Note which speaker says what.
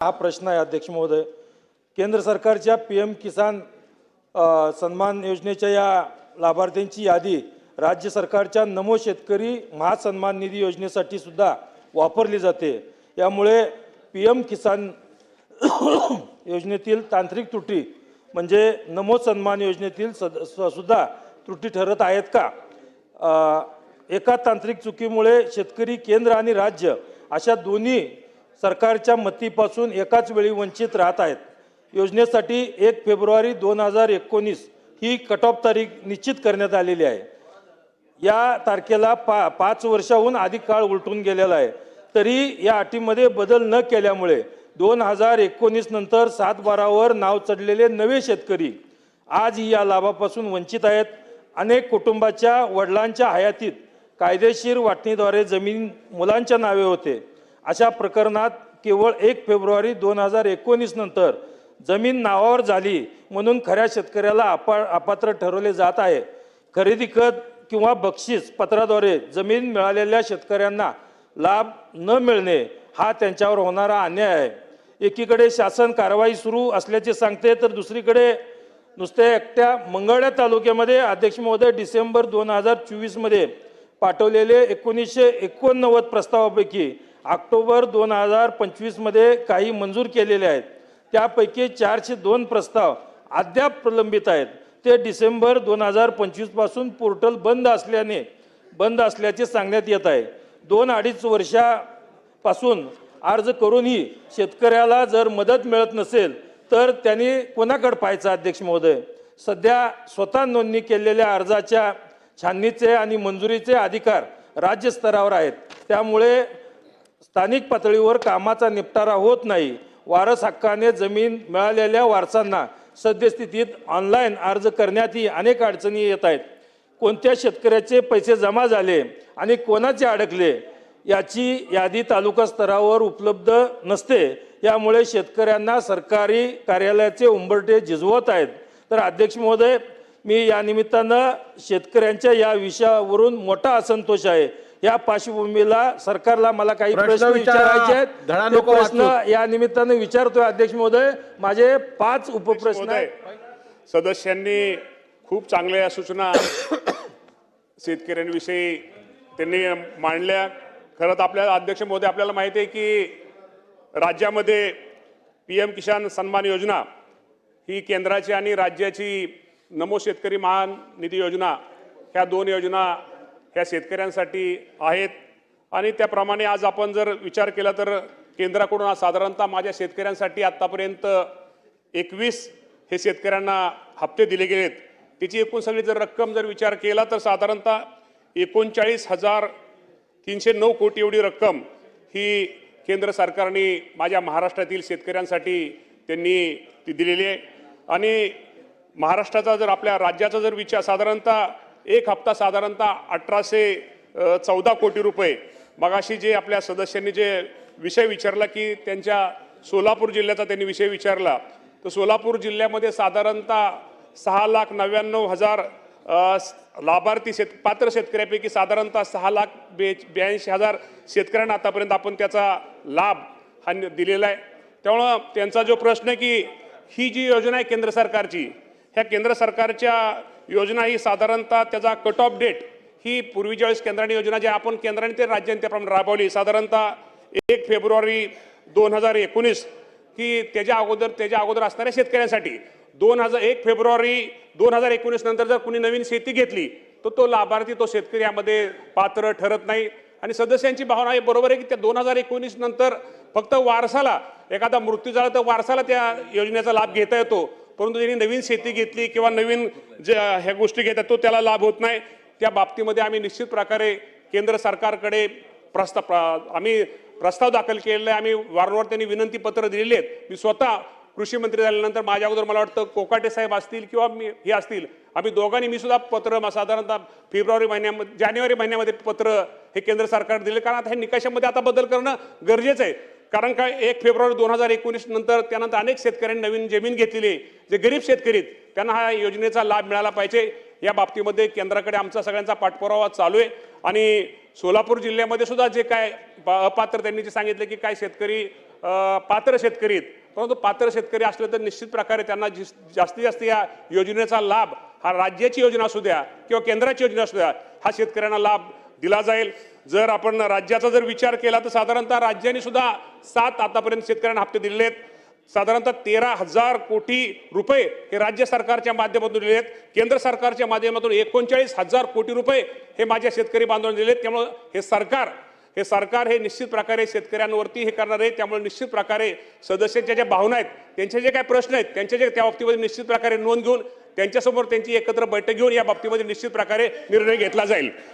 Speaker 1: हा प्रश्न आहे अध्यक्ष महोदय। केंद्र सरकारच्या PM किसान सन्मान योजनेच्या या लाभार्थ्यांची यादी राज्य सरकारच्या नमो शेतकरी महासन्मान निधी योजनेसाठी सुद्धा वापरली जाते। यामुळे PM किसान योजनेतील तांत्रिक त्रुटी म्हणजे नमो सन्मान योजनेतील सुद्धा त्रुटी ठरत आहेत का? एका तांत्रिक चुकीमुळे शेतकरी केंद्र आणि राज्य अशा दोन्ही सरकारच्या मतीपासून एकाच वेळी वंचित राहत आहेत। योजनेसाठी 1 फेब्रुवारी 2019 ही कट ऑफ तारीख निश्चित करण्यात आलेली आहे। या तारखेला 5 वर्षाहून अधिक काळ उलटून गेलेला आहे। तरी या अटीमध्ये बदल न केल्यामुळे 2019 नंतर 7/12 नाव चढलेले नवे शेतकरी आज या लाभापासून वंचित आहेत। अनेक कुटुंबाच्या वडिलांच्या हयातीत कायदेशीर वाटणीद्वारे जमीन मुलांच्या नावे होते। अशा प्रकरणात केवळ 1 फेब्रुवारी 2019 नंतर जमीन नावावर झाली म्हणून खऱ्या शेतकऱ्याला अपात्र ठरवले जात आहे। खरेदी खत किंवा बक्षीस पत्राद्वारे जमीन मिळालेल्या शेतकऱ्यांना लाभ न मिळणे हा त्यांच्यावर होणारा अन्याय आहे। एकीकडे शासन कारवाई सुरू असल्याचे सांगते तर दुसरीकडे नुसते एकट्या मंगळवेढा तालुक्यामध्ये अध्यक्ष महोदय डिसेंबर 2024 मध्ये पाठवलेले 1989 प्रस्तावापैकी ऑक्टोबर 2025 मध्ये काही मंजूर केलेले आहेत। त्यापैकी 402 प्रस्ताव अद्याप प्रलंबित आहेत। ते डिसेंबर 2025 पासून पोर्टल बंद असल्याचे सांगण्यात येत आहे। 2-2.5 वर्षापासून अर्ज करूनही शेतकऱ्याला जर मदत मिळत नसेल तर त्यांनी कोणाकडे पाहायचं? अध्यक्ष महोदय, सध्या स्वतः नोंदणी केलेल्या अर्जाच्या छाननीचे आणि मंजुरीचे अधिकार राज्य स्तरावर आहेत। त्यामुळे स्थानिक पातळीवर कामाचा निपटारा होत नाही। वारस हक्काने जमीन मिळालेल्या वारसांना सद्यस्थितीत ऑनलाईन अर्ज करण्यातही अनेक अडचणी येत आहेत। कोणत्या शेतकऱ्याचे पैसे जमा झाले आणि कोणाचे अडकले याची यादी तालुका स्तरावर उपलब्ध नसते। यामुळे शेतकऱ्यांना सरकारी कार्यालयाचे उंबरठे झिजवत आहेत। तर अध्यक्ष महोदय, मी या निमित्तानं शेतकऱ्यांच्या या विषयावरून मोठा असंतोष आहे। या पार्श्वभूमीला सरकारला मला काही प्रश्न विचारायचे आहेत। ते प्रश्न या निमित्तानं विचारतोय अध्यक्ष महोदय। माझे 5 उपप्रश्न आहेत।
Speaker 2: सदस्यांनी खूप चांगल्या सूचना शेतकऱ्यांविषयी त्यांनी मांडल्या। खरं तर आपल्या अध्यक्ष महोदय आपल्याला माहिती आहे की राज्यामध्ये PM किसान सन्मान योजना ही केंद्राची आणि राज्याची नमो शेतकरी महान निधी योजना ह्या 2 योजना ह्या शेतकऱ्यांसाठी आहेत। आणि त्याप्रमाणे आज आपण जर विचार केला तर केंद्राकडून साधारणतः माझ्या शेतकऱ्यांसाठी आतापर्यंत 21 हे शेतकऱ्यांना हप्ते दिले गेलेत। त्याची एकूण सगळी जर रक्कम जर विचार केला तर साधारणतः 39,309 कोटी एवढी रक्कम ही केंद्र सरकारने माझ्या महाराष्ट्रातील शेतकऱ्यांसाठी त्यांनी ती दिलेली आहे। आणि महाराष्ट्राचा जर आपल्या राज्याचा जर विचार साधारणतः एक हप्ता साधारणतः 1814 कोटी रुपये। मगाशी जे आपल्या सदस्यांनी जे विषय विचारला की त्यांच्या सोलापूर जिल्ह्याचा त्यांनी विषय विचारला तर सोलापूर जिल्ह्यामध्ये साधारणतः 6,99,000 लाभार्थी पात्र शेतकऱ्यापैकी साधारणतः 6,82,000 शेतकऱ्यांना आतापर्यंत आपण त्याचा लाभ हा दिलेला आहे। त्यामुळं त्यांचा जो प्रश्न आहे की ही जी योजना आहे केंद्र सरकारची, ह्या केंद्र सरकारच्या योजना ही साधारणतः त्याचा कट ऑफ डेट ही पूर्वीच्या वेळेस केंद्राने योजना जी आपण केंद्राने ते राज्याने त्याप्रमाणे राबवली साधारणतः 1 फेब्रुवारी 2019 की त्याच्या अगोदर असणाऱ्या शेतकऱ्यांसाठी 1 फेब्रुवारी 2019 नंतर जर कुणी नवीन शेती घेतली तर तो लाभार्थी तो शेतकरी यामध्ये पात्र ठरत नाही। आणि सदस्यांची भावना आहे बरोबर आहे की त्या 2019 नंतर फक्त वारसाला एखादा मृत्यू झाला तर वारसाला त्या योजनेचा लाभ घेता येतो, परंतु ज्यांनी नवीन शेती घेतली किंवा नवीन ह्या गोष्टी घेतात तो त्याला लाभ होत नाही। त्या बाबतीमध्ये आम्ही निश्चित प्रकारे केंद्र सरकारकडे प्रस्ताव दाखल केलेला आहे। आम्ही वारंवार त्यांनी विनंती पत्र दिलेली आहेत। मी स्वतः कृषी मंत्री झाल्यानंतर माझ्या अगोदर मला वाटतं कोकाटे साहेब असतील किंवा हे असतील, आम्ही दोघांनी मी सुद्धा पत्र साधारणतः जानेवारी महिन्यामध्ये पत्र हे केंद्र सरकार दिले। कारण आता हे निकषामध्ये आता बदल करणं गरजेचं आहे। कारण काय 1 फेब्रुवारी 2019 नंतर त्यानंतर अनेक शेतकऱ्यांनी नवीन जमीन घेतलेली जे गरीब शेतकरी त्यांना हा योजनेचा लाभ मिळाला पाहिजे। या बाबतीमध्ये केंद्राकडे आमचा सगळ्यांचा पाठपुरावा चालू आहे। आणि सोलापूर जिल्ह्यामध्ये सुद्धा जे काय अपात्र त्यांनी जे सांगितले की काय शेतकरी पात्र शेतकरी आहेत, परंतु पात्र शेतकरी असले तर निश्चित प्रकारे त्यांना जास्तीत जास्त या योजनेचा लाभ हा राज्याची योजना असू द्या किंवा केंद्राची योजना असू द्या हा शेतकऱ्यांना लाभ दिला जाईल. जर आपण राज्याचा जर विचार केला तर साधारणतः राज्याने सुद्धा 7 आतापर्यंत शेतकऱ्यांना हप्ते दिलेले आहेत. साधारणतः 13,000 कोटी रुपये हे राज्य सरकारच्या माध्यमातून दिलेले आहेत. केंद्र सरकारच्या माध्यमातून 39,000 कोटी रुपये हे माझ्या शेतकरी बांधवांना दिले आहेत. त्यामुळे हे सरकार हे निश्चित प्रकारे शेतकऱ्यांवरती हे करणार आहे. त्यामुळे निश्चित प्रकारे सदस्यांच्या ज्या भावना आहेत, त्यांचे जे काही प्रश्न आहेत, त्यांच्या जे त्या बाबतीमध्ये निश्चित प्रकारे नोंद घेऊन त्यांच्यासमोर त्यांची एकत्र बैठक घेऊन या बाबतीमध्ये निश्चित प्रकारे निर्णय घेतला जाईल.